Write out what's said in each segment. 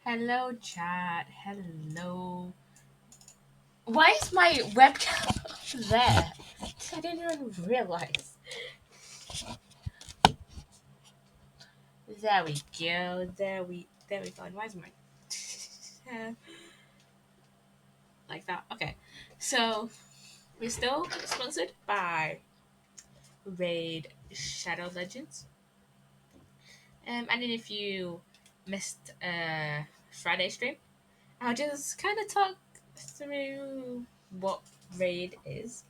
Hello, chat. Hello. Why is my webcam there? I didn't even realize. There we go. There we go. And why is my like that? Okay. So we're still sponsored by Raid Shadow Legends. And then if you missed Friday stream, I'll just kind of talk through what Raid is.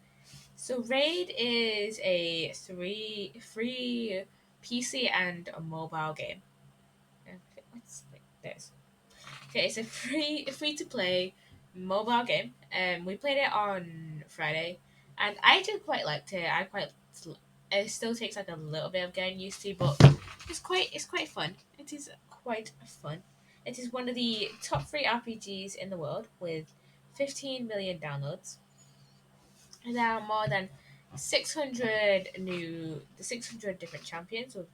So Raid is a free PC and a mobile game. Okay, what's like this? Okay, it's a free to play mobile game. We played it on Friday, and I actually quite liked it. It still takes like a little bit of getting used to, but it's quite fun. It is quite fun. It is one of the top three RPGs in the world with 15 million downloads. And there are more than 600 different champions with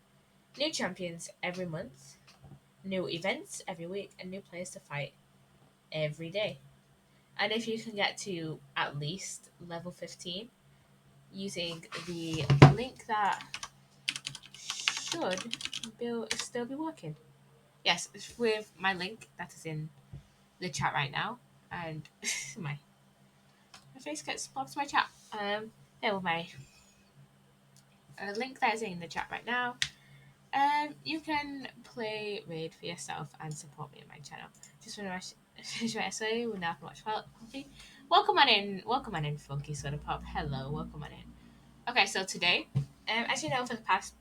new champions every month, new events every week, and new players to fight every day. And if you can get to at least level 15 using the link that still be working. Yes, with my link that is in the chat right now. And my face gets popped to my chat. There with my link that is in the chat right now. You can play Raid for yourself and support me on my channel. Just want to finish my essay with not much coffee. Welcome on in, Funky Soda Pop. Hello, welcome on in. Okay, so today, as you know, for the past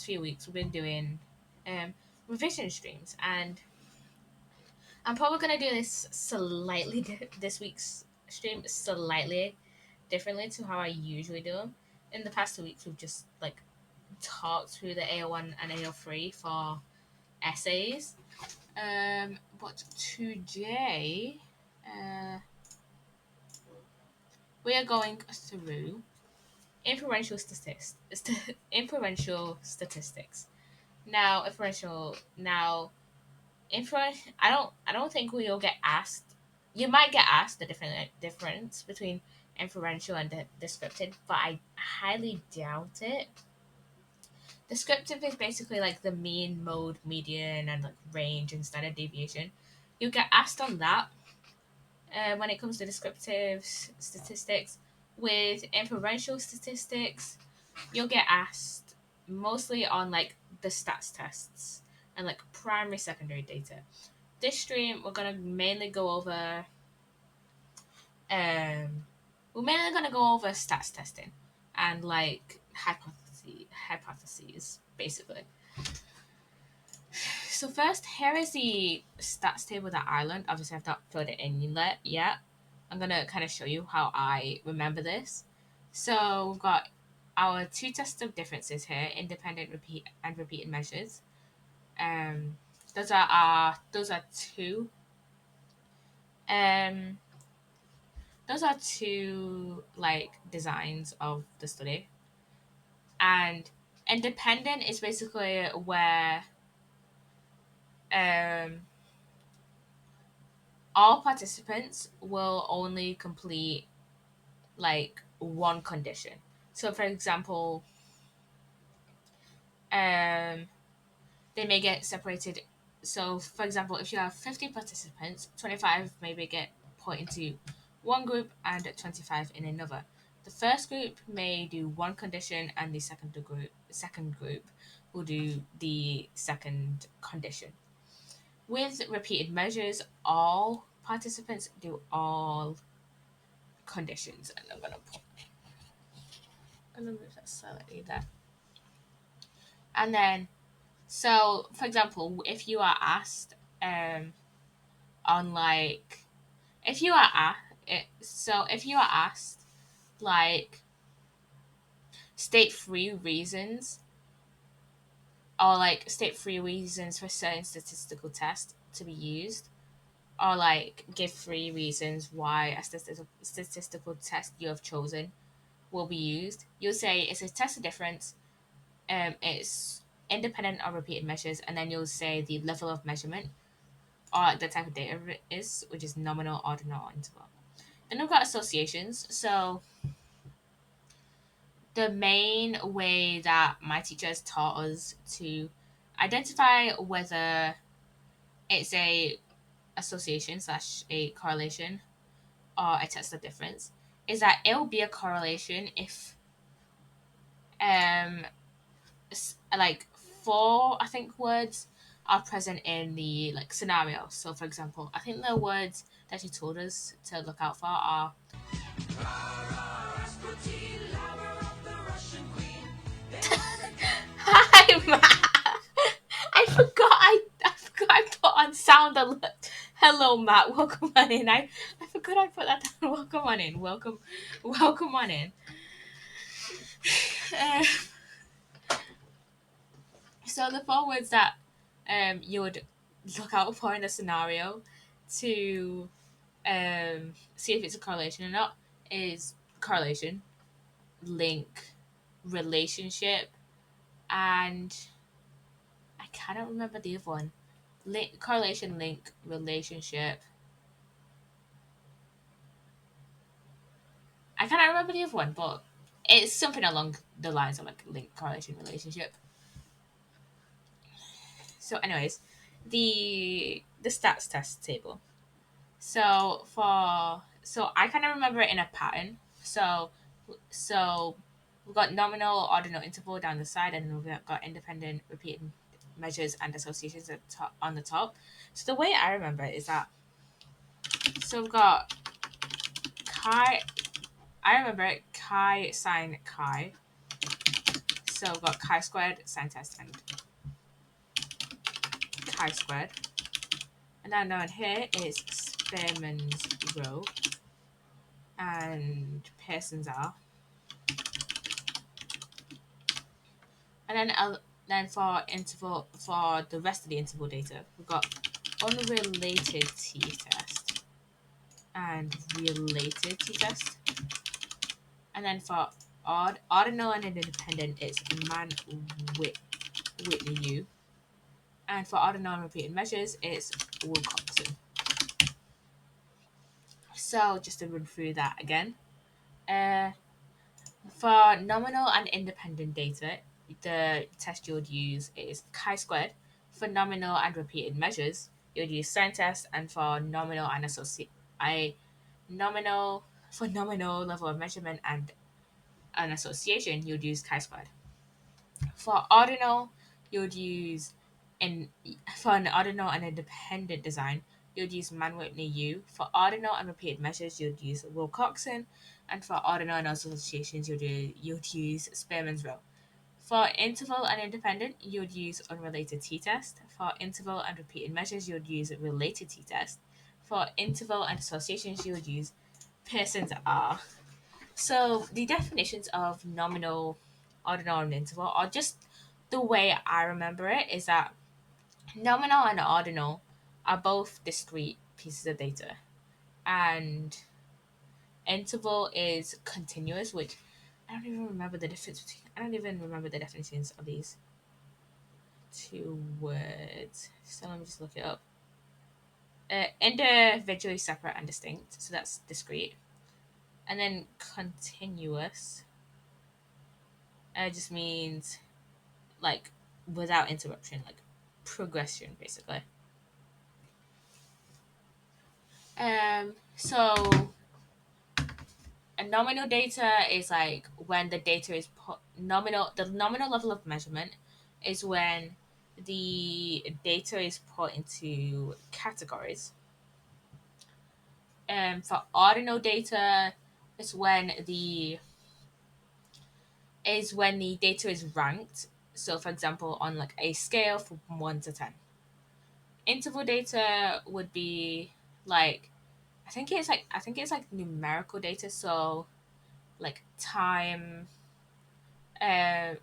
few weeks, we've been doing revision streams, and I'm probably gonna do this week's stream slightly differently to how I usually do them. In the past 2 weeks, we've just like talked through the AO1 and AO3 for essays. But today, uh, we are going through inferential statistics. Now, I don't think we'll get asked. You might get asked the difference between inferential and descriptive, but I highly doubt it. Descriptive is basically like the mean, mode, median, and like range and standard deviation. You get asked on that when it comes to descriptive statistics. With inferential statistics, you'll get asked mostly on like the stats tests and like primary, secondary data. This stream, um, we're mainly gonna go over stats testing and like hypotheses basically. So first, here is the stats table that I learned. Obviously, I've not filled it in yet. I'm gonna kind of show you how I remember this. So we've got our two tests of differences here: independent, repeat, and repeated measures. Um, those are two. Um, those are two like designs of the study, and independent is basically where um all participants will only complete like one condition. So, for example, um, they may get separated. So, for example, if you have 50 participants, 25 maybe get put into one group and 25 in another. The first group may do one condition, and the second group will do the second condition. With repeated measures, all participants do all conditions, and I'm gonna move that slightly there. And then, so for example, if you are asked, on like, if you are if you are asked, like, state three reasons, or like state three reasons for certain statistical test to be used, or like give three reasons why a statistical test you have chosen will be used, you'll say it's a test of difference. It's independent or repeated measures, and then you'll say the level of measurement or the type of data it is, which is nominal, ordinal, or interval. Then we've got associations. So the main way that my teachers taught us to identify whether it's a association slash a correlation or a test of difference is that it will be a correlation if um like four, I think, words are present in the like scenario. So for example, I think the words that she told us to look out for are hi Matt. I forgot I put on sound alert. Hello Matt, welcome on in. I forgot I put that down. Welcome on in. Welcome on in. Uh, so the four words that you would look out for in a scenario to see if it's a correlation or not is correlation, link, relationship, and I cannot remember the other one. Correlation, link, relationship. I cannot remember the other one, but it's something along the lines of like link, correlation, relationship. So, anyways, the stats test table. So I kind of remember it in a pattern. So we've got nominal, ordinal, interval down the side, and we've got independent, repeating measures and associations on the top. So the way I remember it is that so we've got chi. I remember it chi sine chi. So we've got chi squared, sine test, and chi squared. And then down here is Spearman's rho and Pearson's R. And then for the rest of the interval data, we've got unrelated t-test and related t-test. And then for ordinal and independent, it's Whitney U. And for ordinal and repeated measures, it's Wilcoxon. So just to run through that again. Uh, For nominal and independent data, the test you would use is chi-squared. For nominal and repeated measures, you would use sine test, and for nominal and I nominal for nominal level of measurement and an association, you would use chi-squared. For ordinal, you would use in for an ordinal and independent design, you would use Mann-Whitney U. For ordinal and repeated measures, you would use Wilcoxon, and for ordinal and associations, you'd use Spearman's rule. For interval and independent, you would use unrelated t-test. For interval and repeated measures, you would use related t-test. For interval and associations, you would use Pearson's R. So the definitions of nominal, ordinal, and interval are just the way I remember it is that nominal and ordinal are both discrete pieces of data, and interval is continuous, which I don't even remember the difference between. I don't even remember the definitions of these two words. So let me just look it up. Individually separate and distinct, so that's discrete, and then continuous. Just means like without interruption, like progression, basically. So a nominal data is like when the data is nominal. The nominal level of measurement is when the data is put into categories. For ordinal data, is when the data is ranked. So, for example, on like a scale from 1 to 10. Interval data would be like I think it's like numerical data. So like time.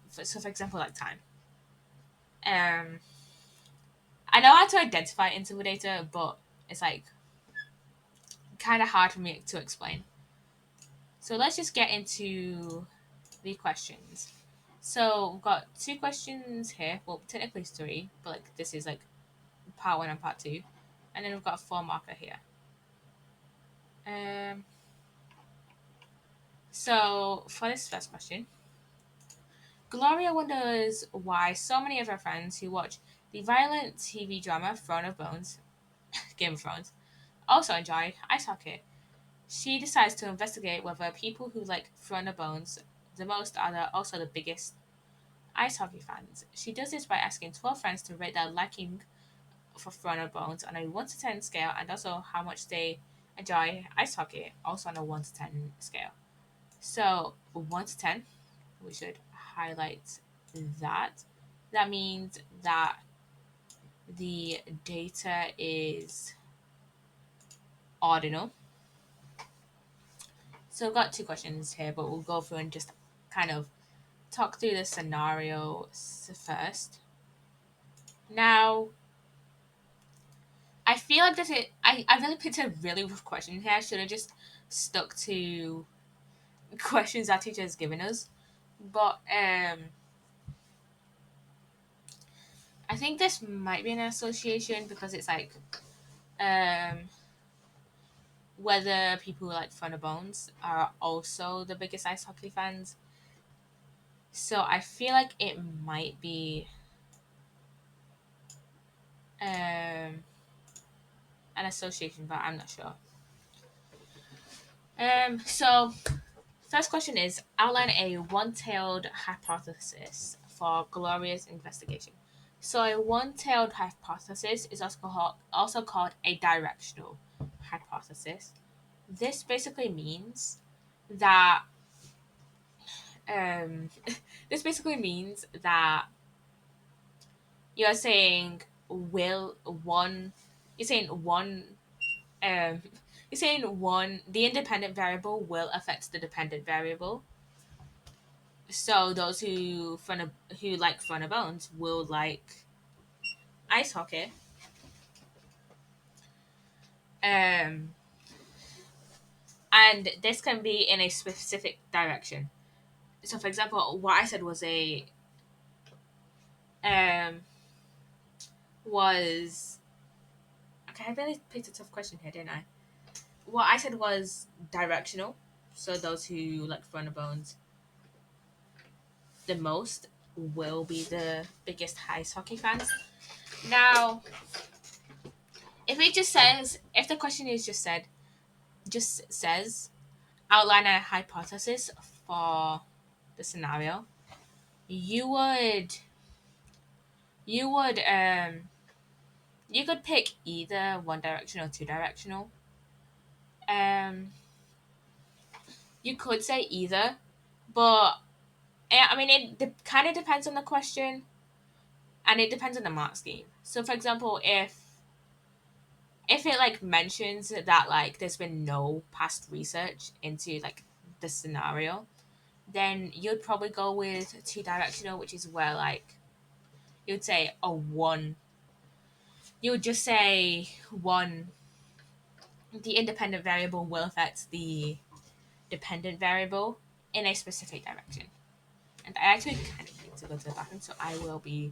So for example, like time. Um, I know how to identify interval data, but it's like kind of hard for me to explain. So let's just get into the questions. So we've got two questions here. Well, technically it's three, but like this is like part one and part two, and then we've got a four marker here. Um. So for this first question, Gloria wonders why so many of her friends who watch the violent TV drama Throne of Bones, Game of Thrones, also enjoy ice hockey. She decides to investigate whether people who like Throne of Bones the most are also the biggest ice hockey fans. She does this by asking 12 friends to rate their liking for Throne of Bones on a 1 to 10 scale and also how much they enjoy ice hockey, also on a 1 to 10 scale. So, 1 to 10, we should highlight that. That means that the data is ordinal. So, I've got two questions here, but we'll go through and just kind of talk through the scenario first. Now, I feel like I really picked a really rough question here. I should have just stuck to questions our teacher has given us. But I think this might be an association because it's like um, whether people who like Thunder Bones are also the biggest ice hockey fans. So I feel like it might be um, an association, but I'm not sure. So first question is outline a one-tailed hypothesis for Gloria's investigation. So a one-tailed hypothesis is also called a directional hypothesis. This basically means that um, this basically means that you're saying will one you're saying one um you're saying one the independent variable will affect the dependent variable. So those who like Front of Bones will like ice hockey. Um and this can be in a specific direction. So for example, what I said um was okay, I really picked a tough question here, didn't I? What I said was directional. So those who like Front of Bones the most will be the biggest ice hockey fans. Now, if the question is just says outline a hypothesis for the scenario, you would you would you could pick either one direction or two directional. Um, you could say either, but I mean kind of depends on the question and it depends on the mark scheme. So, for example, if it like mentions that like there's been no past research into like the scenario, then you'd probably go with two directional, which is where like you'd say a one. You would just say one. The independent variable will affect the dependent variable in a specific direction. And I actually kind of need to go to the bathroom, so I will be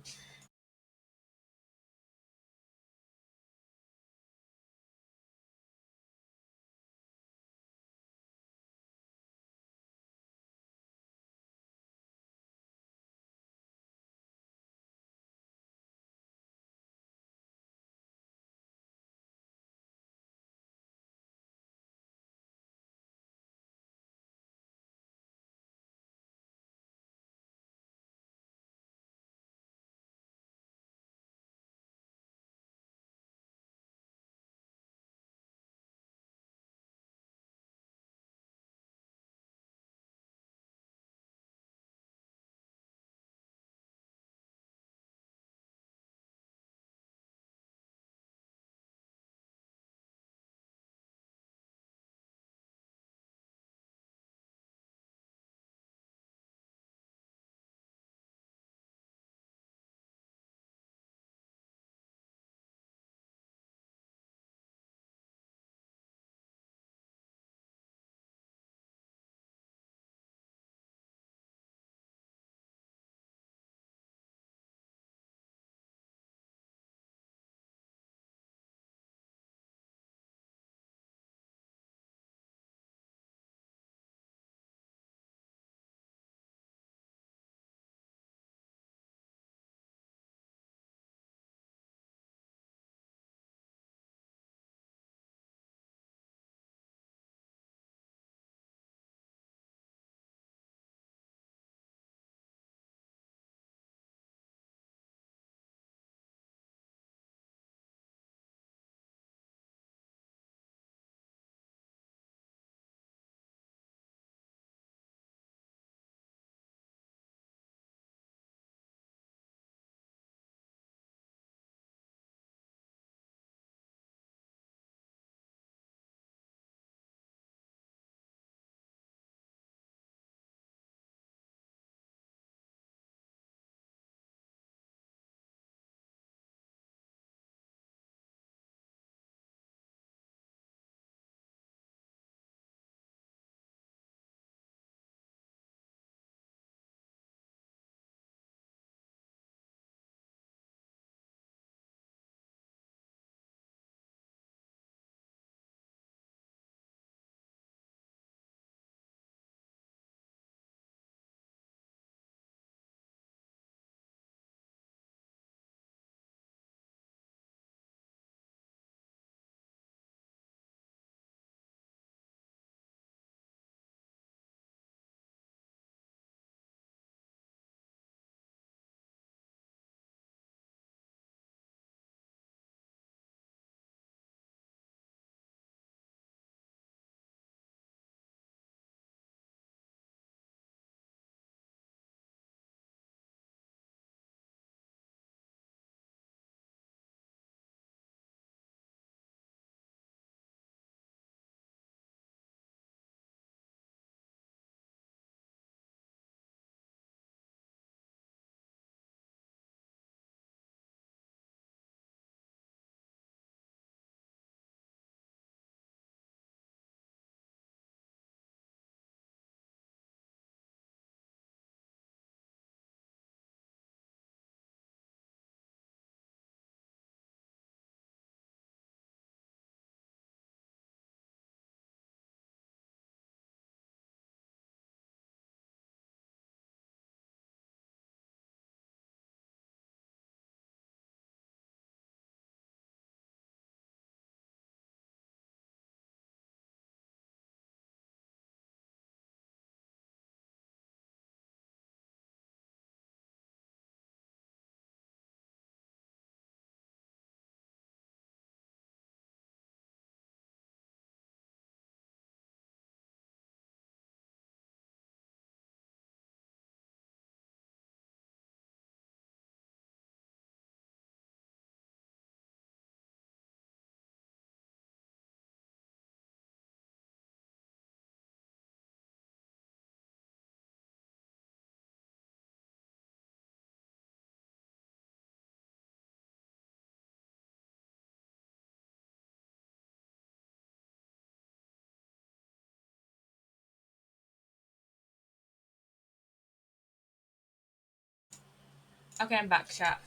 Okay, I'm back, chat.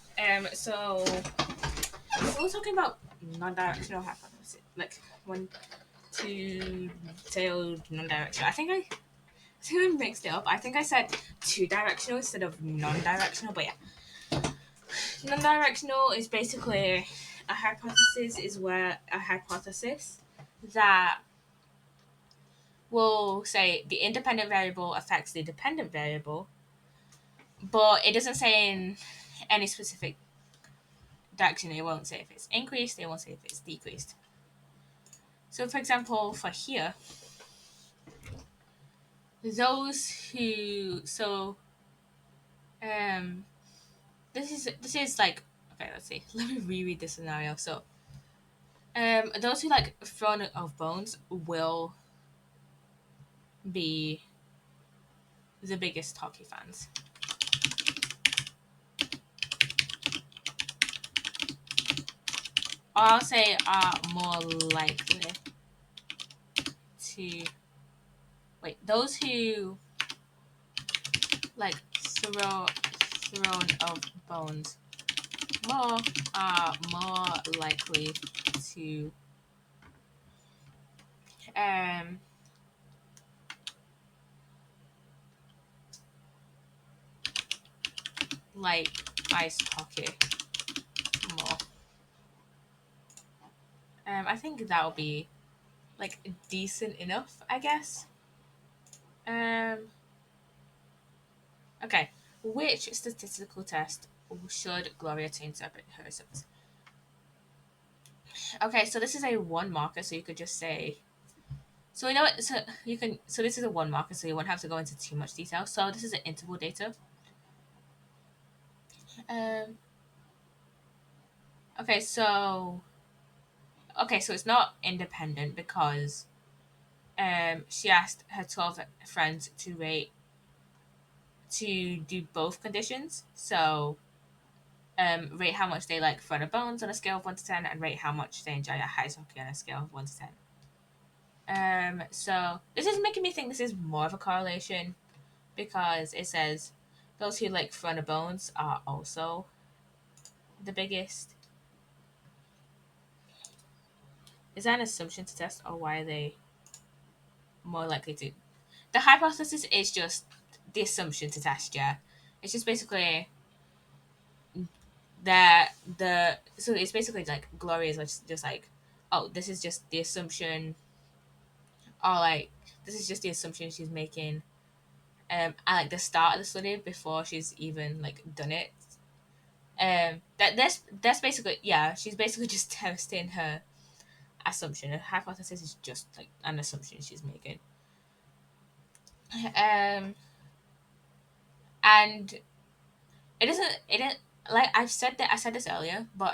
So we're talking about non-directional hypothesis, like one, two-tailed non-directional. I think I mixed it up. I think I said two-directional instead of non-directional, but yeah, non-directional is basically a hypothesis is where a hypothesis that will say the independent variable affects the dependent variable, but it doesn't say in any specific direction. It won't say if it's increased, it won't say if it's decreased. So, for example, for here, those who um this is like okay, let's see. Let me reread the scenario. So, those who like throne of bones will be the biggest hockey fans. Or I'll say are more likely to those who like throne of bones more are more likely to um like ice hockey more. I think that'll be like decent enough, I guess. Um, okay. Which statistical test should Gloria to interpret her results? Okay, so this is a one marker, so you could just say. So you know what? So you can. So this is a one marker, so you won't have to go into too much detail. So this is an interval data. Um. Okay, so it's not independent because she asked her 12 friends to do both conditions. So rate how much they like Fred Bones on a scale of 1 to 10 and rate how much they enjoy ice hockey on a scale of 1 to 10. So this is making me think this is more of a correlation because it says those who like Fred Bones are also the biggest. Is that an assumption to test or why are they more likely to? The hypothesis is just the assumption to test, yeah. It's just basically that so it's basically like Gloria is just like, oh, this is just the assumption, or like this is just the assumption she's making at like the start of the study before she's even like done it. That's basically, yeah, she's basically just testing her assumption. Her hypothesis is just like an assumption she's making. And it doesn't like I said this earlier, but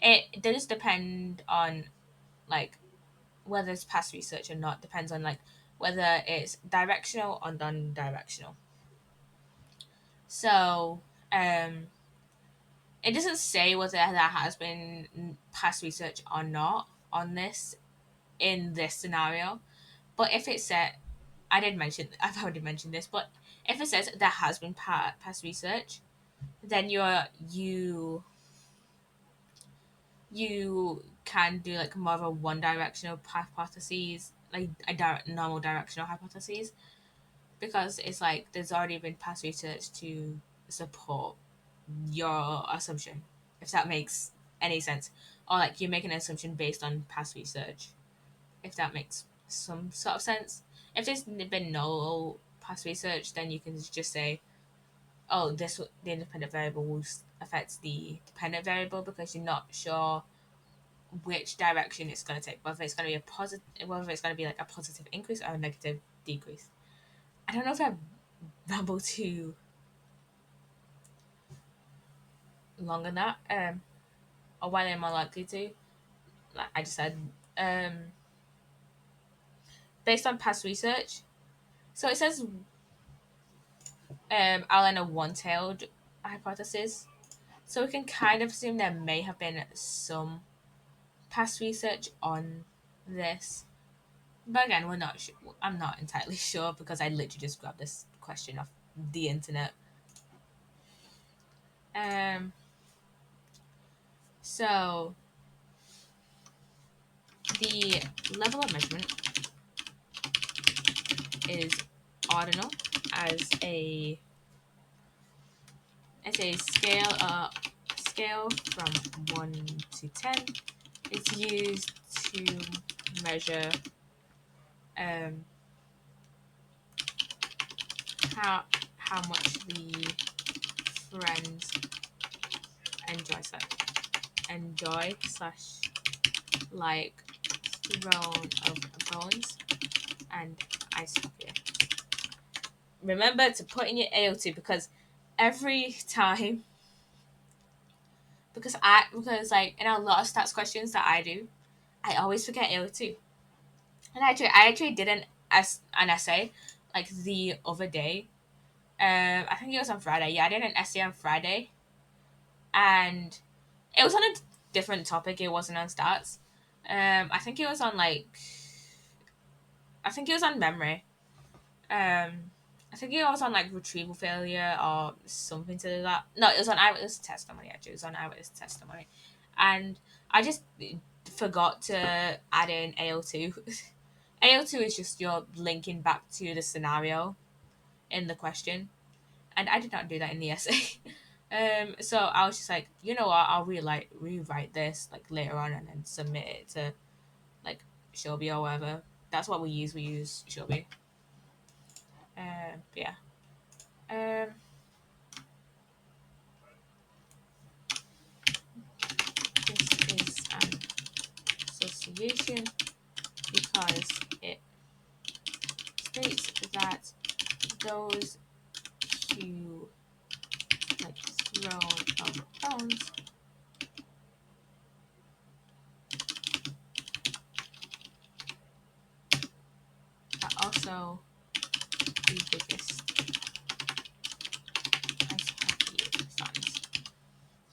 it does depend on like whether it's past research or not. Depends on like whether it's directional or non-directional. So it doesn't say whether there has been past research or not on this in this scenario. But if it said, I've already mentioned this, but if it says there has been past research, then you can do like more of a one directional hypothesis, like a normal directional hypothesis, because it's like there's already been past research to support your assumption, if that makes any sense. Or like you're making an assumption based on past research, if that makes some sort of sense. If there's been no past research, then you can just say, oh, the independent variable will affect the dependent variable because you're not sure which direction it's going to take, whether it's going to be a positive, whether it's going to be like a positive increase or a negative decrease. I don't know if I rambled too long on that, or why they're more likely to. Like I just said, um, based on past research. So it says outline a one-tailed hypothesis. So we can kind of assume there may have been some past research on this. But again, we're not sure. I'm not entirely sure because I literally just grabbed this question off the internet. Um, so the level of measurement is ordinal as a scale from 1 to 10. It's used to measure um, how how much the friends enjoy slash like throne of bones and ice hockey. Remember to put in your AO2 because every time because like in a lot of stats questions that I do, I always forget AO2. And I actually did an essay like the other day. I think it was on Friday. Yeah, I did an essay on Friday, and it was on a different topic. It wasn't on stats. I think it was on I think it was on memory. I think it was on like retrieval failure or something to do that. No, it was on eyewitness testimony. Actually, it was on eyewitness testimony, and I just forgot to add in AO2. AO2 is just your linking back to the scenario in the question, and I did not do that in the essay. So I was just like, you know what? I'll rewrite this like later on and then submit it to like Shelby or whatever. That's what we use. We use Shelby. Yeah. Um, this is an association because it states that those who like throne of bones are also the biggest ice hockey fans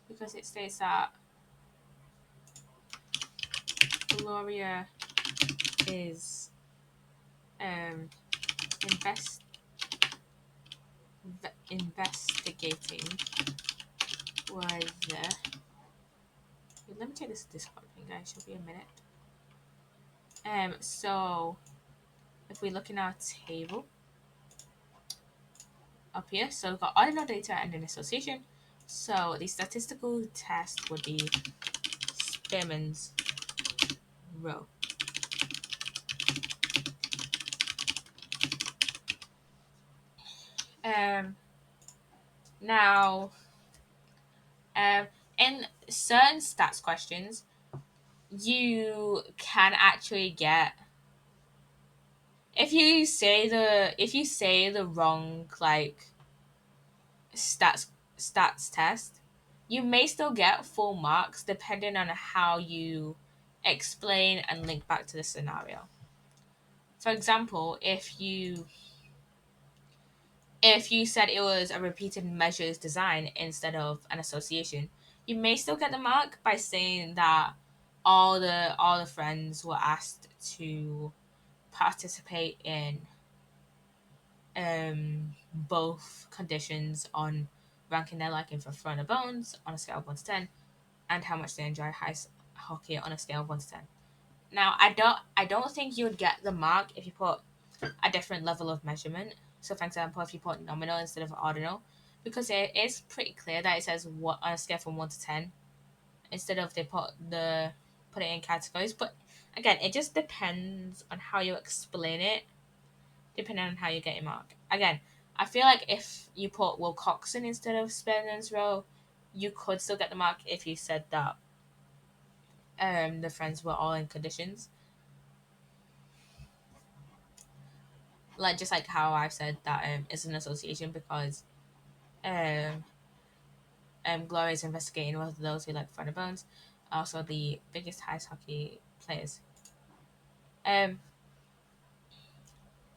because it states that Gloria is um invest investigating whether let me check this Discord thing, guys. Should be a minute. So if we look in our table up here, so we've got ordinal data and an association. So the statistical test would be Spearman's row. Um, Now, in certain stats questions, you can actually get if you say the wrong like stats stats test, you may still get full marks depending on how you explain and link back to the scenario. For example, if you said it was a repeated measures design instead of an association, you may still get the mark by saying that all the friends were asked to participate in both conditions on ranking their liking for Throne of Bones on a scale of 1 to 10 and how much they enjoy ice hockey on a scale of 1 to 10. Now, I don't think you would get the mark if you put a different level of measurement. So, for example, if you put nominal instead of ordinal, because it is pretty clear that it says what on a scale from 1 to 10 instead of they put it in categories. But again, it just depends on how you explain it, depending on how you get your mark. Again, I feel like if you put Will Coxon instead of Spearman's row, you could still get the mark if you said that the friends were all in conditions. Like just like how I've said that it's an association because um Gloria's investigating whether those who like Front of Bones are also the biggest ice hockey players. Um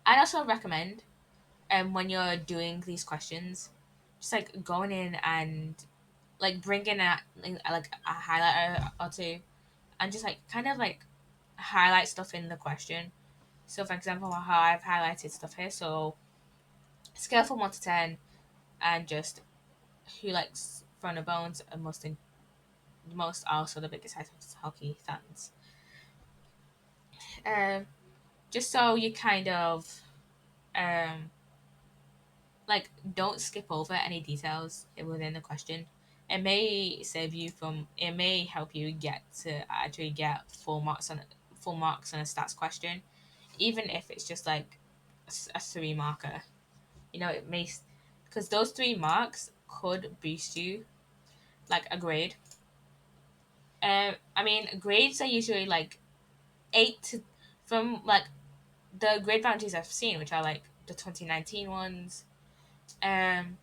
I'd also recommend when you're doing these questions, just like going in and like bringing like a highlighter or two and just like kind of like highlight stuff in the question. So for example, how I've highlighted stuff here, so scale from 1 to 10 and just who likes from the bones, and most are also the biggest ice hockey fans. Um, just so you kind of um like don't skip over any details within the question. It may help you get to actually get full marks on a stats question, even if it's just like a 3 marker. It may, because those 3 marks could boost you like a grade. I mean, grades are usually like eight to from like the grade boundaries I've seen, which are like the 2019 ones. Um,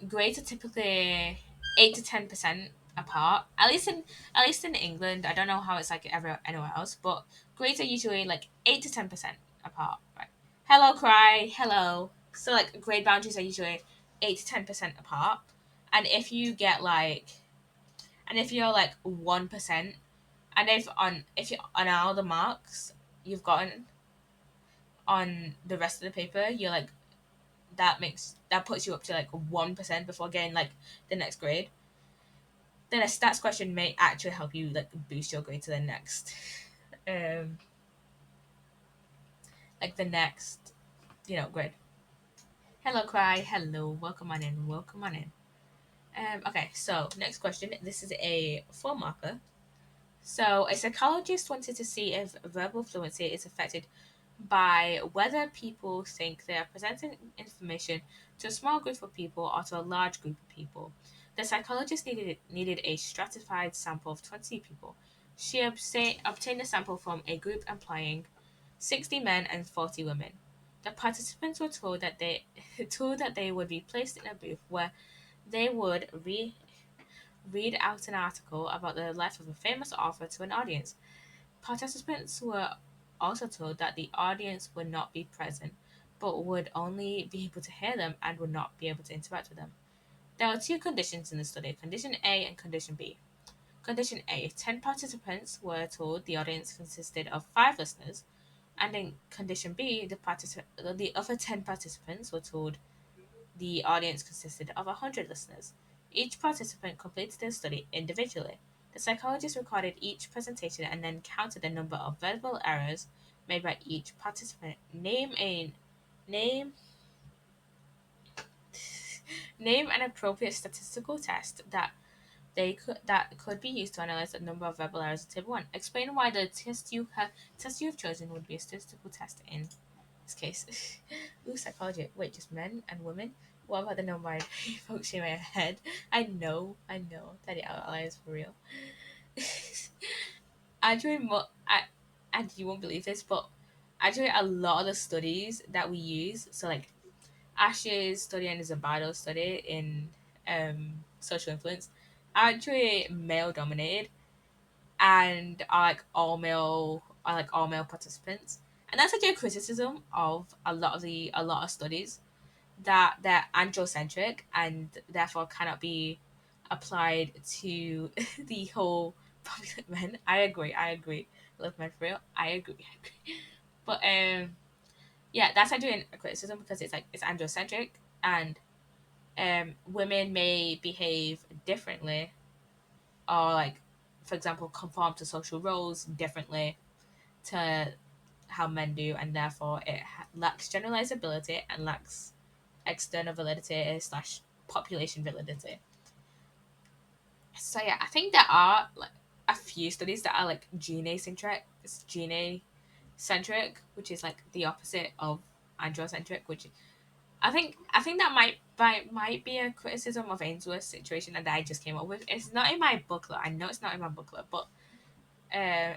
grades are typically 8 to 10% apart. At least in England, I don't know how it's like anywhere else, but grades are usually like 8 to 10% apart. Right? Hello, cry, hello. So like grade boundaries are usually 8 to 10% apart, and if you're like 1%, and if you on all the marks you've gotten on the rest of the paper, you're like that puts you up to like 1% before getting like the next grade. Then a stats question may actually help you like boost your grade to the next, um, like the next, grade. Hello, cry. Hello, welcome on in. Welcome on in. Okay, so next question. This is a 4 marker. So, a psychologist wanted to see if verbal fluency is affected by whether people think they are presenting information to a small group of people or to a large group of people. The psychologist needed a stratified sample of 20 people. She obtained a sample from a group employing 60 men and 40 women. The participants were told that they would be placed in a booth where they would read out an article about the life of a famous author to an audience. Participants were also told that the audience would not be present, but would only be able to hear them and would not be able to interact with them. There were two conditions in the study: Condition A and Condition B. Condition A: 10 participants were told the audience consisted of 5 listeners, and in Condition B, the other 10 participants were told the audience consisted of 100 listeners. Each participant completed the study individually. The psychologist recorded each presentation and then counted the number of verbal errors made by each participant. Name name an appropriate statistical test that could be used to analyze the number of verbal errors in Table 1. Explain why the test you have chosen would be a statistical test in this case. Ooh, psychology. Wait, just men and women? What about the non-binary folks in my head? I know that the outlier is for real. Actually, and you won't believe this, but actually, a lot of the studies that we use, so like Ash's study and Zabado's study in social influence, are actually male dominated and are like all male participants. And that's actually a criticism of a lot of studies, that they're androcentric and therefore cannot be applied to the whole public men. I agree. Love men for real. I agree. But yeah, that's actually a criticism because it's androcentric, and women may behave differently, or like, for example, conform to social roles differently to how men do, and therefore it lacks generalizability and lacks external validity slash population validity. So yeah, I think there are like a few studies that are like gene centric, which is like the opposite of androcentric, which I think that might be a criticism of Ainsworth's situation that I just came up with. It's not in my booklet. I know it's not in my booklet, but I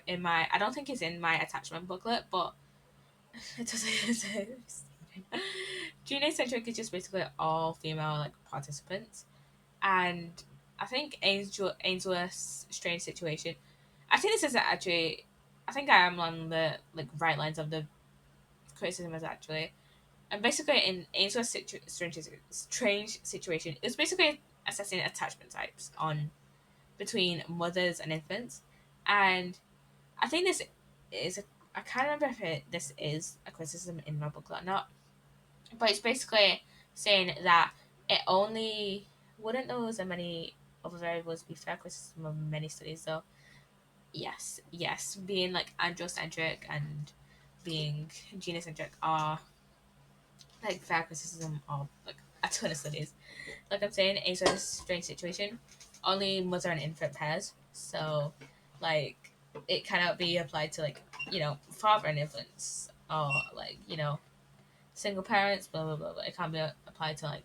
don't think it's in my attachment booklet, but it doesn't. Gene-centric is just basically all female like participants, and I think Ainsworth's strange situation. I think this is actually. I think I am on the like right lines of the criticism is actually, and basically in Ainsworth's strange situation, it's basically assessing attachment types on between mothers and infants, and I think this is. I can't remember if this is a criticism in my booklet or not, but it's basically saying that It only wouldn't those and many other variables be fair criticism of many studies though? Yes, yes. Being like androcentric and being genocentric are like fair criticism of like a ton of studies. Like I'm saying, it's a strange situation. Only mother and infant pairs, so like it cannot be applied to like father and infants or like single parents. Blah blah blah. Blah. It can't be applied to like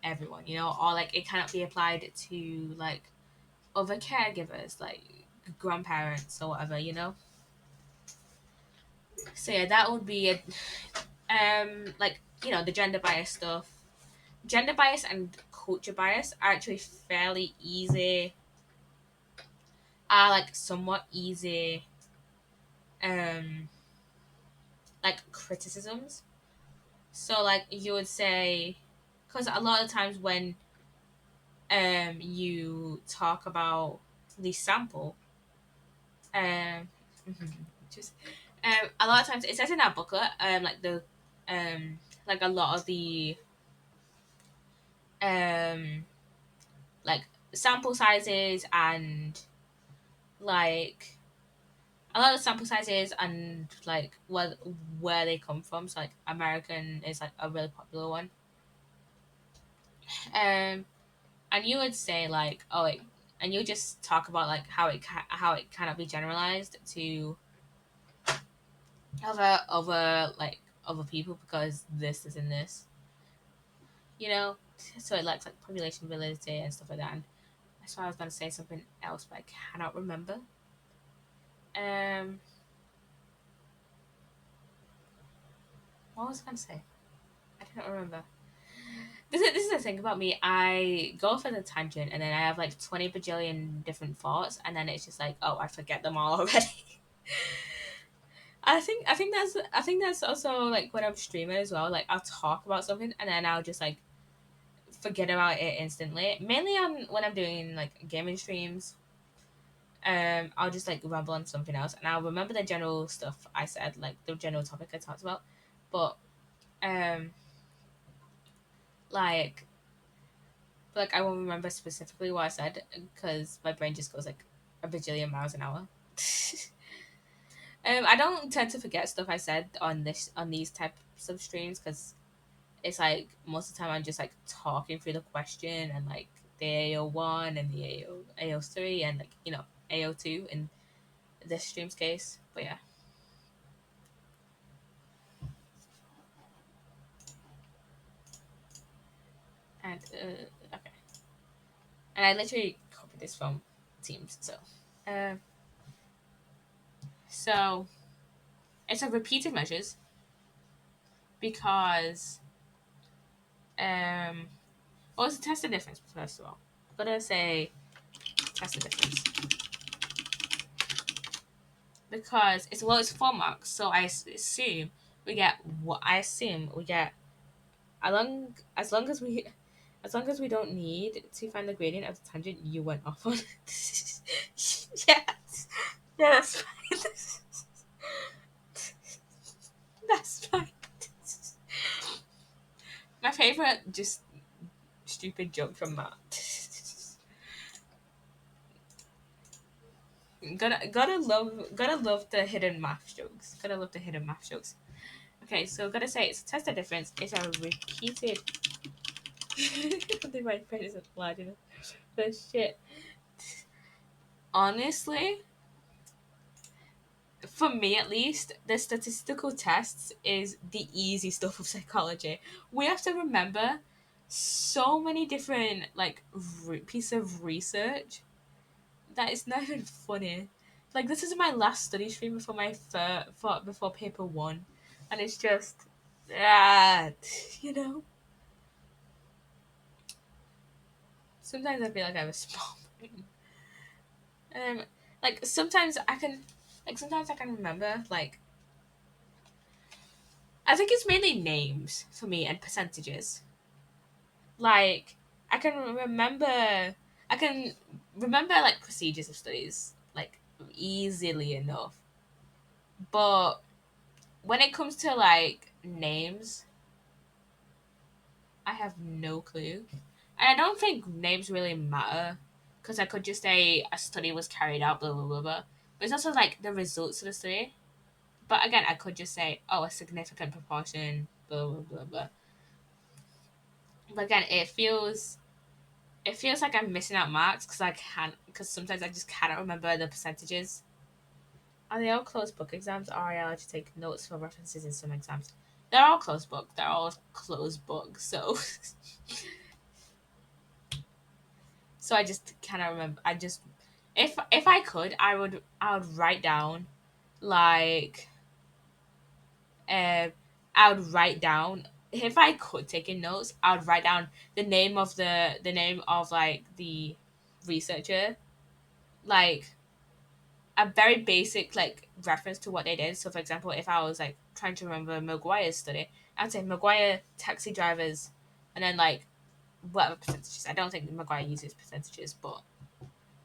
everyone, or like it cannot be applied to like other caregivers, like grandparents or whatever. So yeah, that would be it. Like the gender bias stuff. Gender bias and culture bias are actually fairly easy. Are like somewhat easy. Um, like criticisms. So like you would say, because a lot of times when you talk about the sample, um, just a lot of times it says in our booklet, like a lot of the um like sample sizes and like a lot of sample sizes and like where they come from. So like American is like a really popular one. Um, and you would say like, oh, and you just talk about like how it cannot be generalized to other like other people because this is in this, you know. So it lacks like population validity and stuff like that. And that's why I was gonna say something else, but I cannot remember. Um, what was I gonna say? I don't remember. This is the thing about me. I go off on a tangent and then I have like 20 bajillion different thoughts and then it's just like, oh, I forget them all already. I think that's also like when I'm streaming as well. Like I'll talk about something and then I'll just like forget about it instantly. Mainly on when I'm doing like gaming streams. I'll just like ramble on something else and I'll remember the general stuff I said, like the general topic I talked about. But um like I won't remember specifically what I said because my brain just goes like a bajillion miles an hour. I don't tend to forget stuff I said on these types of streams because it's like most of the time I'm just like talking through the question and like the AO1 and the AO3 and like AO2 in this stream's case. But yeah, and okay, and I literally copied this from Teams, so uh, so it's a repeated measures because um well, it's a test of difference first of all. I'm gonna say test of difference because it's 4 marks, so assume we get what I assume we get as long as we don't need to find the gradient of the tangent you went off on. Yes, yeah, that's fine. That's fine. My favorite just stupid joke from Matt. Gotta love the hidden math jokes. Gotta love the hidden math jokes. Okay, so gotta say it's a test of difference. It's a repeated. I think my brain isn't large enough. But shit. Honestly, for me at least, the statistical tests is the easy stuff of psychology. We have to remember so many different like piece of research that it's not even funny. Like this is my last study stream before my before paper one, and it's just ah, you know. Sometimes I feel like I have a small brain. Um, like sometimes I can remember like I think it's mainly names for me and percentages. Like I can remember, I can remember like procedures of studies like easily enough, but when it comes to like names, I have no clue. And I don't think names really matter because I could just say a study was carried out, blah, blah, blah, blah. But it's also like the results of the study. But again, I could just say, oh, a significant proportion, blah, blah, blah, blah. But again, it feels like I'm missing out marks because I can't, because sometimes I just cannot remember the percentages. Are they all closed book exams, or are I allowed to take notes for references in some exams? They're all closed book. They're all closed book. So, so I just cannot remember. I just, if I could, I would write down, like, uh, I would write down if I could take in notes. I would write down the name of like the researcher, like a very basic like reference to what they did. So for example, if I was like trying to remember Maguire's study, I'd say Maguire taxi drivers, and then like whatever percentages. I don't think Maguire uses percentages, but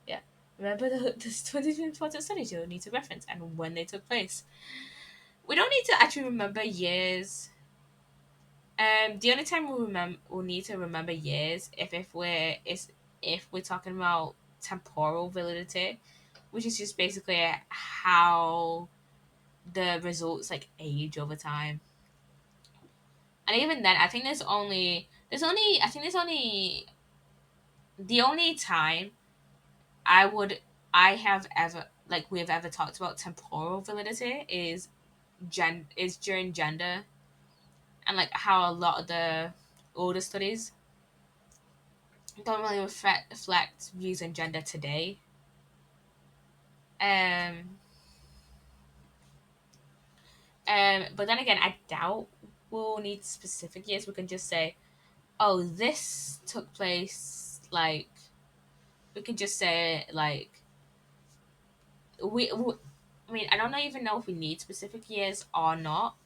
yeah. Remember the 20 important studies you'll need to reference and when they took place. We don't need to actually remember years. The only time we'll need to remember years if we're talking about temporal validity, which is just basically how the results like age over time. And even then, I think there's only the only time I would I have ever like we've ever talked about temporal validity is during gender, and like how a lot of the older studies don't really reflect views on gender today. Um, but then again, I doubt we'll need specific years. We can just say, oh, this took place like we can just say like we I mean, I don't even know if we need specific years or not.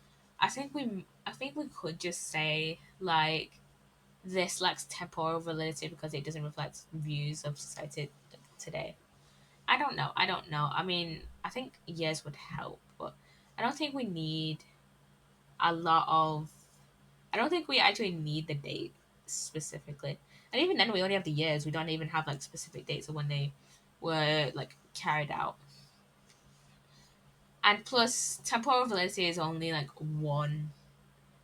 I think we could just say like this lacks temporal validity because it doesn't reflect views of society today. I don't know. I mean, I think years would help, but I don't think we need a lot of. I don't think we actually need the date specifically. And even then, we only have the years. We don't even have like specific dates of when they were like carried out. And plus, temporal validity is only like one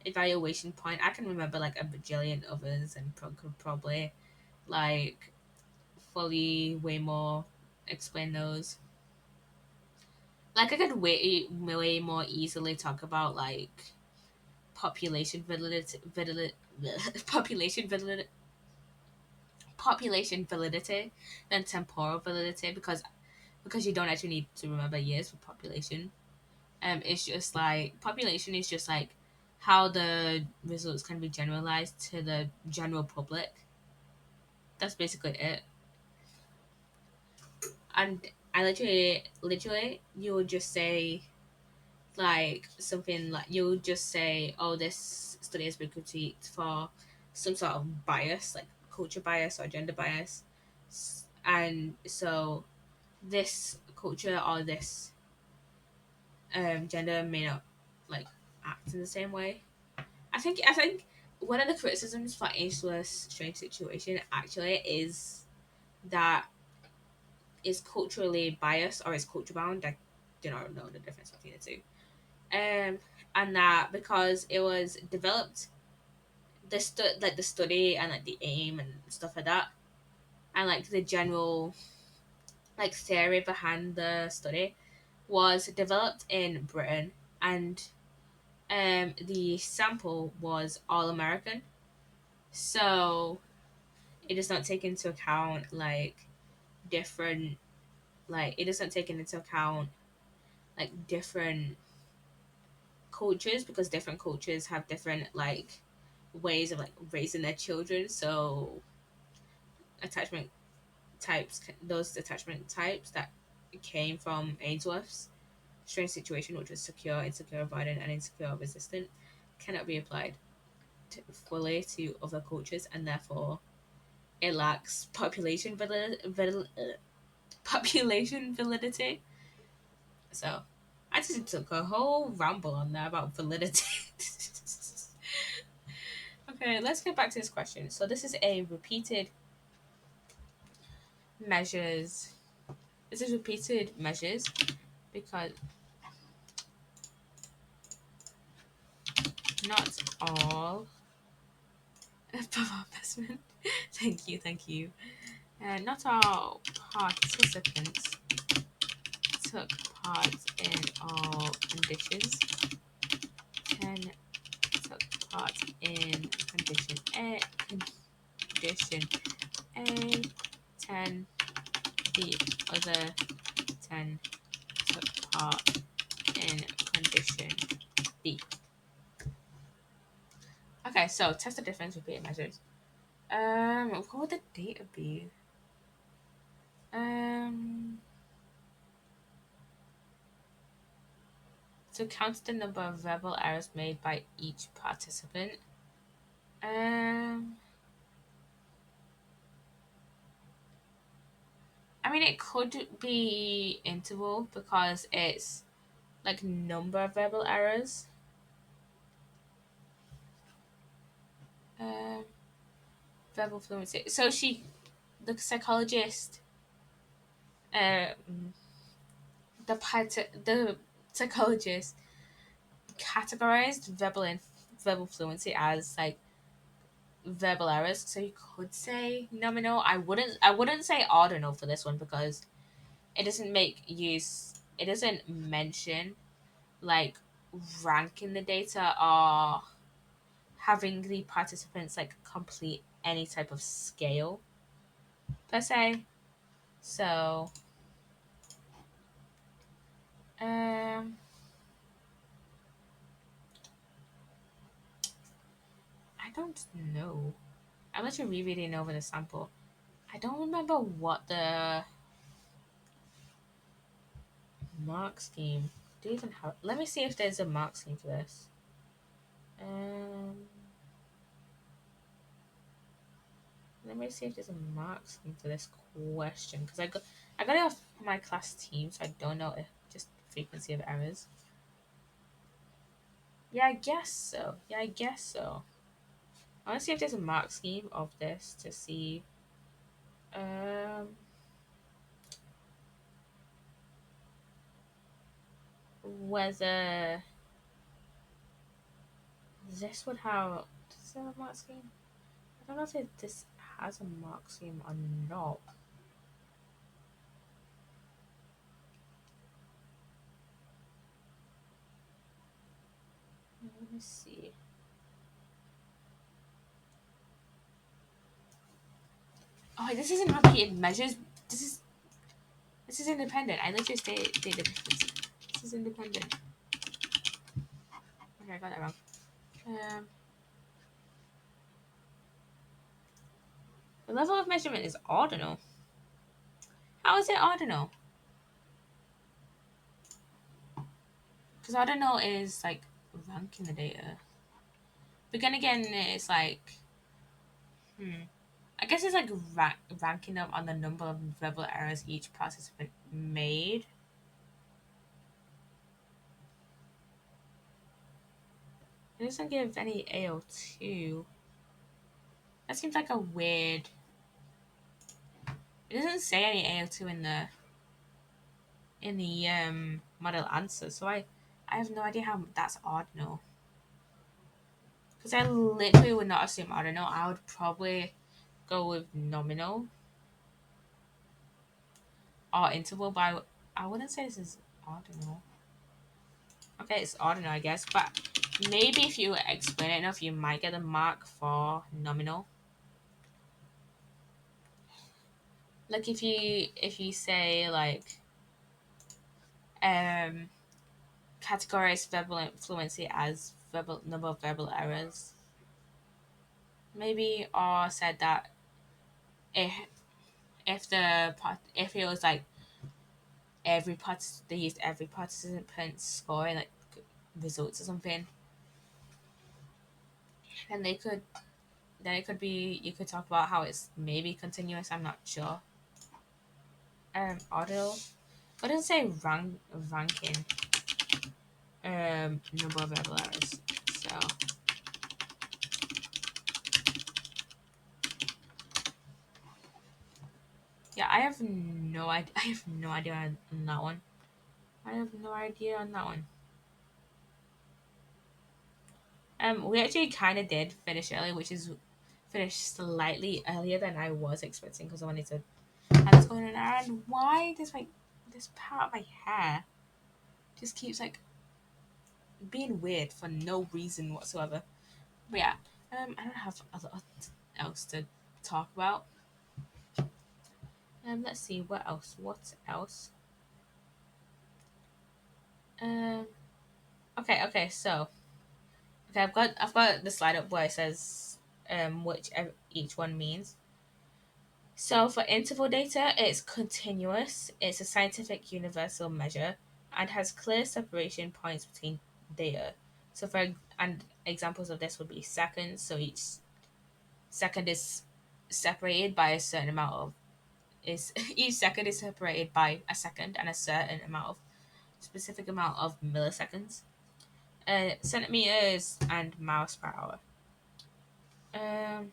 evaluation point. I can remember like a bajillion others and could probably like fully way more explain those. Like I could way more easily talk about like population population validity, population validity than temporal validity because you don't actually need to remember years for population. It's just like population is just like how the results can be generalized to the general public. That's basically it. And I literally, you would just say like something like you would just say, "Oh, this study has been critiqued for some sort of bias, like culture bias or gender bias," and so this culture or this gender may not like act in the same way. I think one of the criticisms for ageless strange situation actually is that it's culturally biased or it's culture bound. I do not know the difference between the two. And that because it was developed, like the study and like the aim and stuff like that, and like the general like theory behind the study was developed in Britain, and the sample was all American, so it does not take into account like different it doesn't take into account like different cultures because different cultures have different like ways of like raising their children. So attachment those attachment types that came from Ainsworth's strange situation, which was secure, insecure, avoidant, and insecure resistant, cannot be applied fully to other cultures, and therefore it lacks population validity. So I just took a whole ramble on there about validity. Okay, let's get back to this question. So this is a repeated measures. This is repeated measures because not all investment. Thank you. Not all participants took part in all conditions. 10 took part in condition A. 10 the other 10 took part in condition B. Okay, so test the difference repeated measures. What would the data be? Um, to count the number of verbal errors made by each participant. Um, I mean, it could be interval because it's like number of verbal errors. Um, verbal fluency. So the psychologist, um, the psychologist categorized verbal fluency as like verbal errors. So you could say nominal. I wouldn't say ordinal for this one because it doesn't make use. It doesn't mention like ranking the data or having the participants like complete any type of scale per se. So um I don't know. I'm actually rereading over the sample. I don't remember what the mark scheme. Do you even have? Let me see if there's a mark scheme for this. Um, Let me see if there's a mark scheme for this question because I got it off my class team, so I don't know if just frequency of errors. Yeah, I guess so. Yeah, I guess so. I want to see if there's a mark scheme of this to see um whether this would have does it have a mark scheme? I don't know if this has a mark scheme or not. Let me see. Oh, this isn't repeated measures. This is this is independent. I literally stated the difference. This is independent. Okay, I got that wrong. Um, the level of measurement is ordinal. How is it ordinal? Because ordinal is like ranking the data. But then again, it's like, I guess it's like ranking them on the number of verbal errors each participant made. It doesn't give any AO2. That seems like a weird. It doesn't say any AO2 in the model answer, so I have no idea how that's ordinal. Because I literally would not assume ordinal. I would probably go with nominal or interval, but I wouldn't say this is ordinal. Okay, it's ordinal, I guess, but maybe if you explain it enough, you might get a mark for nominal. Like if you say like um categorize verbal fluency as verbal number of verbal errors, maybe, or said that if if it was like they used every participant score and like results or something, then they could then it could be you could talk about how it's maybe continuous. I'm not sure. Auto, but it doesn't say ranking number of verbal errors. So Yeah, I have no idea. I have no idea on that one. I have no idea on that one. We actually kind of did finish early, which is finished slightly earlier than I was expecting because I wanted to have this going on. And why does my this part of my hair just keeps like being weird for no reason whatsoever? But yeah, I don't have a lot else to talk about. Let's see what else. What else? Um, okay. So, okay, I've got the slide up where it says which each one means. So for interval data, it's continuous. It's a scientific universal measure and has clear separation points between data. So and examples of this would be seconds. So each second is separated by a certain amount of is each second is separated by a second and a certain amount of specific amount of milliseconds. Centimeters and miles per hour. Um,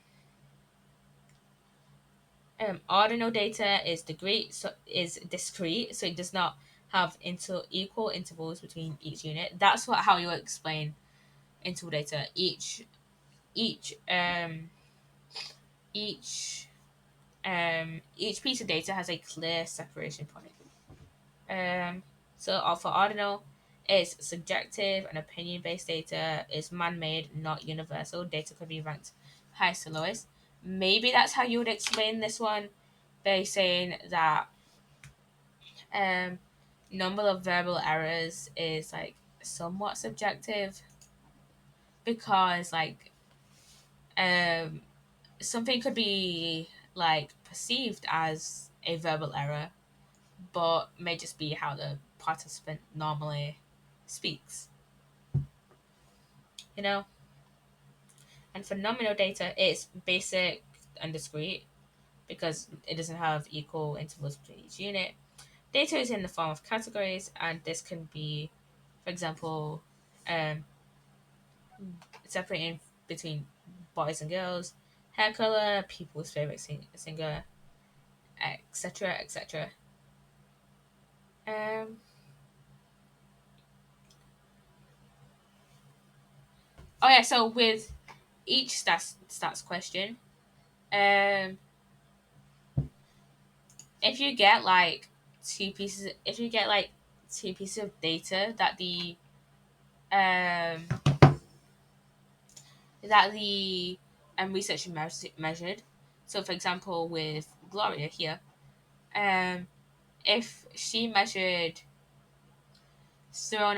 ordinal data is discrete, so it does not have into equal intervals between each unit. That's what how you explain interval data. Each each each piece of data has a clear separation point. Um, for ordinal, it's subjective and opinion based data. It's man made, not universal. Data could be ranked highest to lowest. Maybe that's how you would explain this one by saying that um, number of verbal errors is like somewhat subjective because um, something could be like perceived as a verbal error but may just be how the participant normally speaks, you know? And for nominal data, it's basic and discrete because it doesn't have equal intervals between each unit. Data is in the form of categories, and this can be, for example, um, separating between boys and girls, hair color, people's favorite singer, etc., etc. Um, oh yeah, so with each stats question, um, if you get like if you get like two pieces of data um that the researcher measured, so for example with Gloria here, um if she measured throwing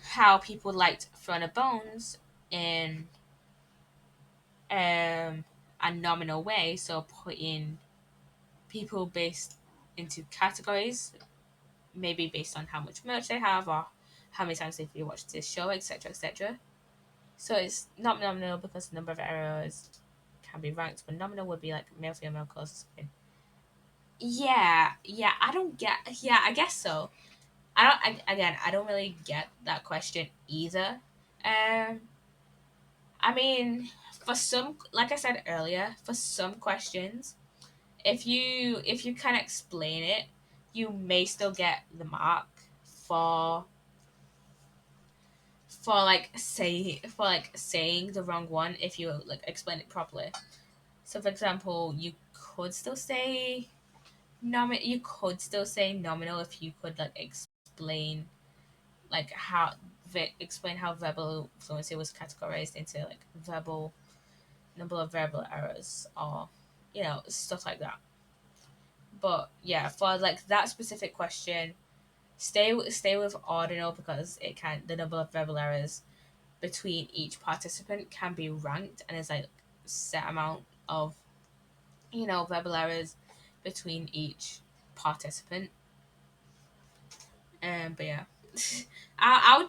how people liked throwing bones in a nominal way, so putting people based into categories, maybe based on how much merch they have or how many times they've watched this show, etc., etc. So it's not nominal because the number of errors can be ranked, but nominal would be like male, female, close or something. Yeah, I don't get. Yeah, I guess so. Again, I don't really get that question either. Um, I mean, for some, like I said earlier, for some questions, if you can explain it, you may still get the mark for saying the wrong one if you like explain it properly. So for example, could still say you could still say nominal if you could like explain like explain how verbal fluency was categorized into like verbal number of verbal errors or stuff like that. But yeah, for like that specific question, stay with ordinal because it can the number of verbal errors between each participant can be ranked and there's like set amount of verbal errors between each participant. But yeah, I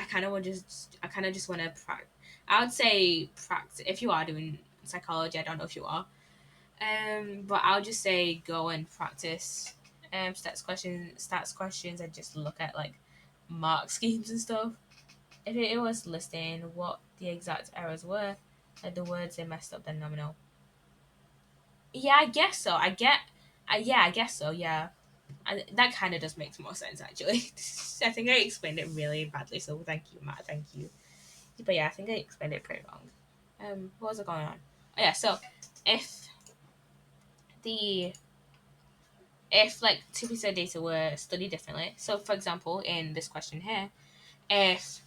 kind of just want to practice. I would say practice if you are doing psychology. I don't know if you are. But I'll just say go and practice stats questions and just look at like mark schemes and stuff. If it was listing what the exact errors were, like the words they messed up, then nominal. Yeah, I guess so. Yeah, I guess so. Yeah, that kind of just makes more sense actually. I think I explained it really badly, so thank you, Matt. Thank you. But yeah, I think I explained it pretty wrong. What was it going on? Oh yeah, so if the if like two pieces of data were studied differently, so for example, in this question here, if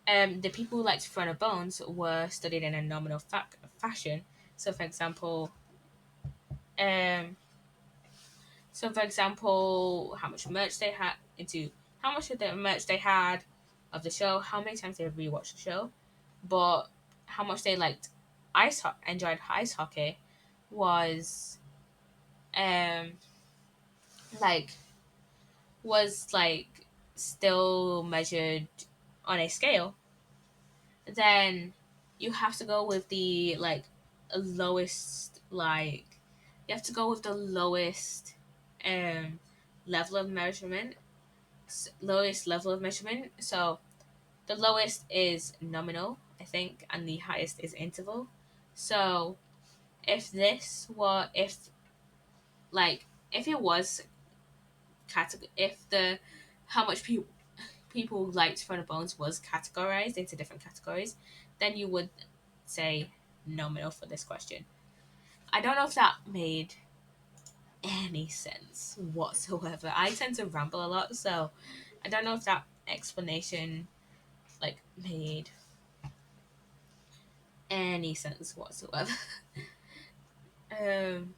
the people who liked Throne of Bones were studied in a nominal fashion, so for example, um, how much merch they had how much of the merch they had of the show, how many times they rewatched the show, but how much they liked enjoyed ice hockey was um like like still measured on a scale, then you have to go with the lowest you have to go with the lowest um level of measurement lowest level of measurement. So the lowest is nominal, I think, and the highest is interval. So if if it was if the how much people liked Throne of Bones was categorized into different categories, then you would say nominal for this question. I don't know if that made any sense whatsoever. I tend to ramble a lot, so I don't know if that explanation made any sense whatsoever. um,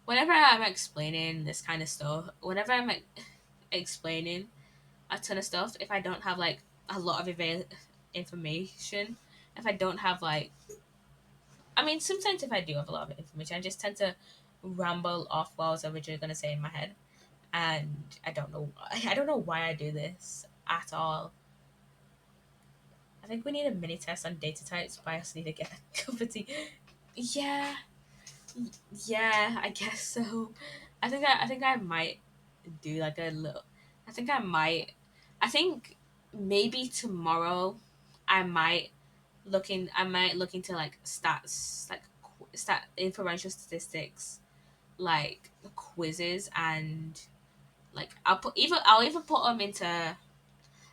whenever I'm explaining this kind of stuff, whenever I'm explaining a ton of stuff, if I don't have a lot of information, if I don't have I mean, sometimes if I do have a lot of information, I just tend to ramble off what I was originally going to say in my head, and I don't know. I don't know why I do this at all. I think we need a mini test on data types, but I also need to get a cup of tea. Yeah, yeah, I guess so. I think I might do a little. I think I might. I think maybe tomorrow, I might I might look into stats stat inferential statistics quizzes, and I'll even put them into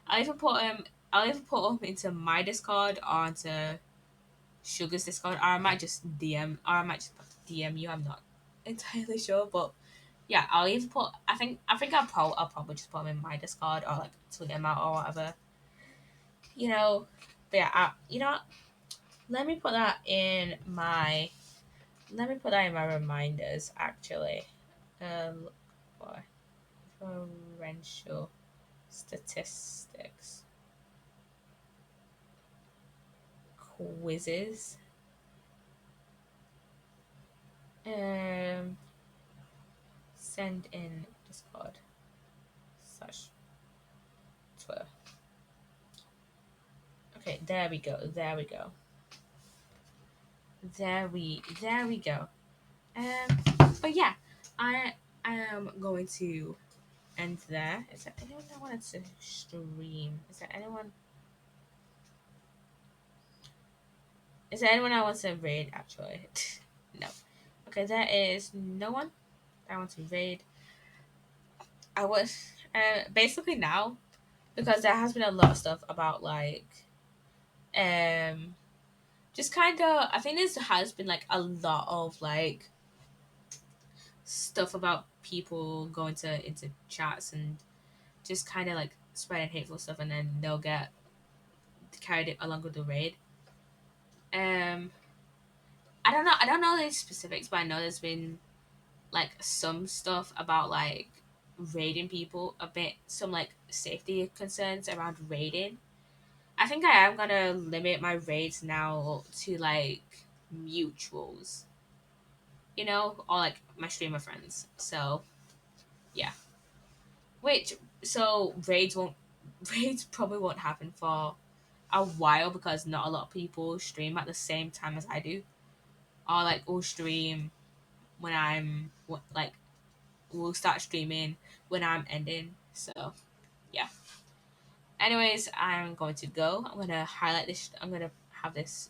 I'll even put them I'll even put them into my Discord or into Sugar's Discord, or I might just DM you. I'm not entirely sure, but yeah, I'll even put. I think I'll probably just put them in my Discord or tweet them out or whatever. You know, but yeah, you know what? Let me put that in my Let me put that in my reminders, actually. Look for differential statistics quizzes. Um, Send in Discord slash Twitter. Okay, there we go. There we go. There we go. But yeah, I am going to end there. Is there anyone that wanted to stream? Is there anyone I want to raid actually? No. Okay, there is no one I want to raid. I was basically now, because there has been a lot of stuff about um just kind of, I think this has been a lot of stuff about people going to into chats and just kind of spreading hateful stuff, and then they'll get carried it along with the raid. Um, I don't know the specifics, but I know there's been some stuff about raiding people, a bit some safety concerns around raiding. I think I am gonna limit my raids now to mutuals, or my streamer friends. So yeah, which so raids probably won't happen for a while because not a lot of people stream at the same time as I do, or will stream when we'll start streaming when I'm ending. So yeah. Anyways, I'm going to go. I'm gonna have this